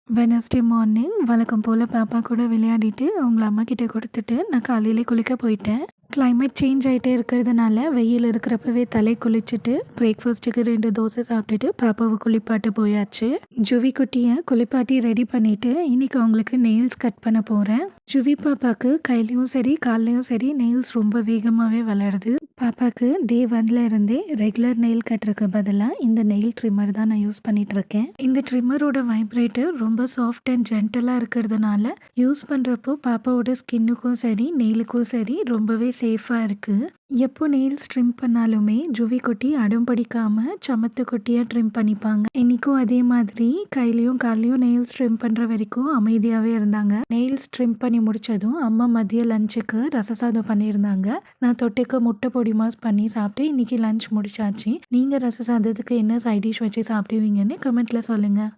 Wednesday morning வழக்கம் போல் பாப்பா கூட விளையாடிட்டு அவங்கள அம்மா கிட்ட கொடுத்துட்டு நான் காலையிலே குளிக்க போயிட்டேன். கிளைமேட் சேஞ்ச் ஆகிட்டே இருக்கிறதுனால வெயில் இருக்கிறப்பவே தலை குளிச்சுட்டு பிரேக்ஃபாஸ்ட்டுக்கு 2 தோசை சாப்பிட்டுட்டு பாப்பாவை குளிப்பாட்ட போயாச்சு. ஜுவி குட்டியை குளிப்பாட்டி ரெடி பண்ணிட்டு இன்னைக்கு அவங்களுக்கு நெயில்ஸ் கட் பண்ண போகிறேன். ஜுவி பாப்பாவுக்கு கையிலையும் சரி கால்லையும் சரி நெயில்ஸ் ரொம்ப வேகமாகவே வளருது. பாப்பாவுக்கு டே 1ல இருந்தே ரெகுலர் நெயில் கட்டுறதுக்கு பதிலாக இந்த நெயில் ட்ரிம்மர் தான் நான் யூஸ் பண்ணிட்டு இருக்கேன். இந்த ட்ரிம்மரோட வைப்ரேட்டர் ரொம்ப சாஃப்ட் அண்ட் ஜென்டலாக இருக்கிறதுனால யூஸ் பண்ணுறப்போ பாப்பாவோட ஸ்கின்னுக்கும் சரி நெயிலுக்கும் சரி ரொம்பவே சேஃபாக இருக்குது. எப்போ நெயில்ஸ் ட்ரிம் பண்ணாலுமே ஜுவி குட்டி அடம் பிடிக்காமல் சமத்து குட்டியாக ட்ரிம் பண்ணிப்பாங்க. இன்றைக்கும் அதே மாதிரி கையிலையும் கால்லையும் நெயில்ஸ் ட்ரிம் பண்ணுற வரைக்கும் அமைதியாகவே இருந்தாங்க. நெயில்ஸ் ட்ரிம் பண்ணி முடித்ததும் அம்மா மதிய லஞ்சுக்கு ரசசாதம் பண்ணியிருந்தாங்க. நான் தொட்டுக்கு முட்டை பொடி மாஸ் பண்ணி சாப்பிட்டு இன்றைக்கி லஞ்ச் முடிச்சாச்சு. நீங்கள் ரசசாதத்துக்கு என்ன சைட் டிஷ் வச்சு சாப்பிடுவீங்கன்னு கமெண்ட்டில் சொல்லுங்கள்.